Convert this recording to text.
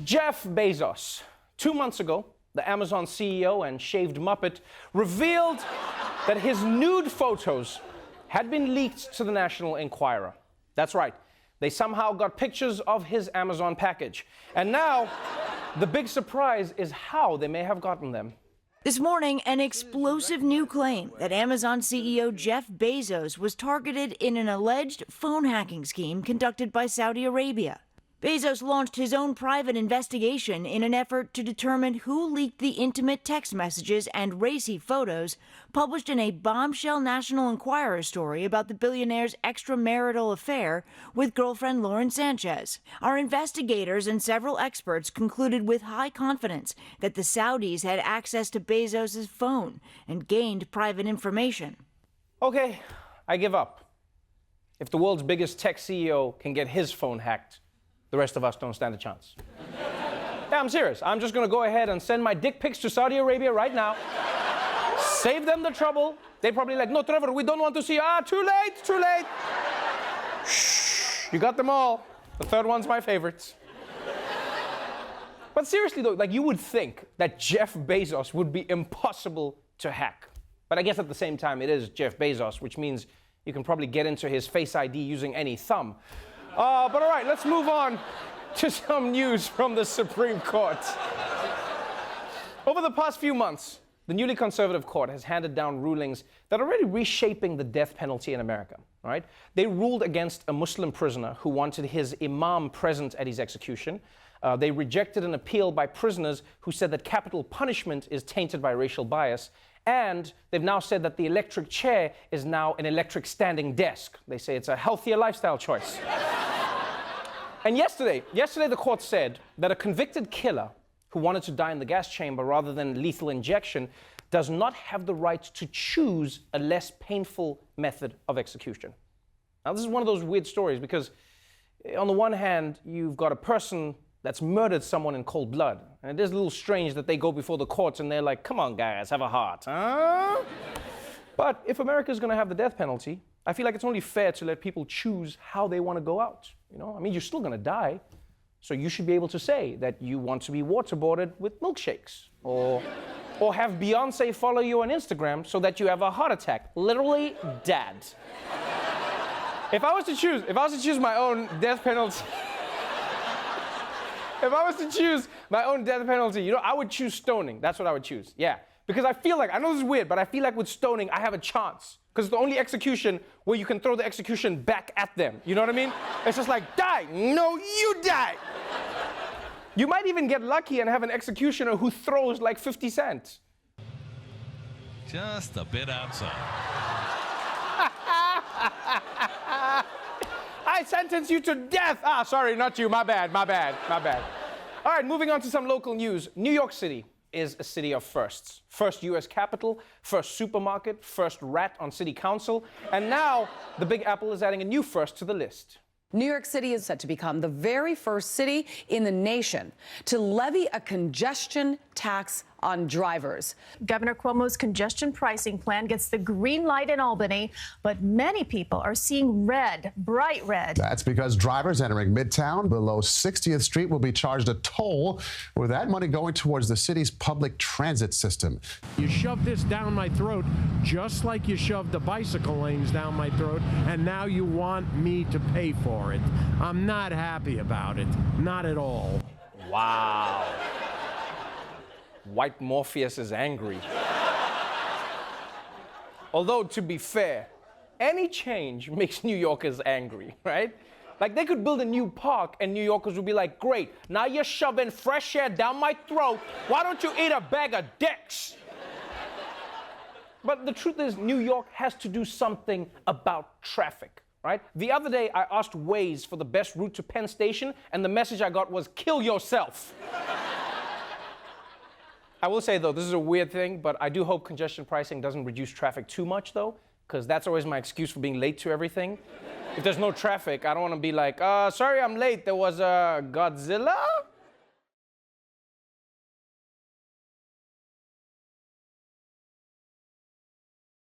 Jeff Bezos. 2 months ago, the Amazon CEO and shaved Muppet revealed that his nude photos had been leaked to the National Enquirer. That's right. They somehow got pictures of his Amazon package. And now, the big surprise is how they may have gotten them. This morning, an explosive new claim that Amazon CEO Jeff Bezos was targeted in an alleged phone hacking scheme conducted by Saudi Arabia. Bezos launched his own private investigation in an effort to determine who leaked the intimate text messages and racy photos published in a bombshell National Enquirer story about the billionaire's extramarital affair with girlfriend Lauren Sanchez. Our investigators and several experts concluded with high confidence that the Saudis had access to Bezos' phone and gained private information. Okay, I give up. If the world's biggest tech CEO can get his phone hacked, the rest of us don't stand a chance. Yeah, I'm serious. I'm just going to go ahead and send my dick pics to Saudi Arabia right now. Save them the trouble. They're probably like, no, Trevor, we don't want to see. Too late, too late. Shh, you got them all. The third one's my favorite. But seriously, though, like you would think that Jeff Bezos would be impossible to hack. But I guess at the same time, it is Jeff Bezos, which means you can probably get into his Face ID using any thumb. But all right, let's move on to some news from the Supreme Court. Over the past few months, the newly conservative court has handed down rulings that are really reshaping the death penalty in America. All right? They ruled against a Muslim prisoner who wanted his imam present at his execution. They rejected an appeal by prisoners who said that capital punishment is tainted by racial bias. And they've now said that the electric chair is now an electric standing desk. They say it's a healthier lifestyle choice. And yesterday the court said that a convicted killer who wanted to die in the gas chamber rather than lethal injection does not have the right to choose a less painful method of execution. Now, this is one of those weird stories because on the one hand, you've got a person that's murdered someone in cold blood. And it is a little strange that they go before the courts and they're like, come on, guys, have a heart, huh? But if America's going to have the death penalty, I feel like it's only fair to let people choose how they want to go out. You know, I mean, you're still going to die. So you should be able to say that you want to be waterboarded with milkshakes or have Beyonce follow you on Instagram so that you have a heart attack. Literally, dad. If I was to choose my own death penalty, if I was to choose my own death penalty, you know, I would choose stoning. That's what I would choose, yeah. Because I feel like, I know this is weird, but I feel like with stoning, I have a chance. Because it's the only execution where you can throw the execution back at them. You know what I mean? It's just like, die. No, you die. You might even get lucky and have an executioner who throws like 50 cents. Just a bit outside. I sentence you to death. Sorry, not you. My bad. All right, moving on to some local news. New York City is a city of firsts. First U.S. Capitol, first supermarket, first rat on city council, and now the Big Apple is adding a new first to the list. New York City is set to become the very first city in the nation to levy a congestion tax on drivers. Governor Cuomo's congestion pricing plan gets the green light in Albany, but many people are seeing red, bright red. That's because drivers entering Midtown below 60th Street will be charged a toll, with that money going towards the city's public transit system. You shove this down my throat just like you shoved the bicycle lanes down my throat, and now you want me to pay for it. I'm not happy about it. Not at all. Wow. White Morpheus is angry. Although, to be fair, any change makes New Yorkers angry, right? Like, they could build a new park and New Yorkers would be like, great, now you're shoving fresh air down my throat. Why don't you eat a bag of dicks? But the truth is, New York has to do something about traffic, right? The other day, I asked Waze for the best route to Penn Station, and the message I got was, kill yourself. I will say, though, this is a weird thing, but I do hope congestion pricing doesn't reduce traffic too much, though, because that's always my excuse for being late to everything. If there's no traffic, I don't want to be like, sorry, I'm late. There was a Godzilla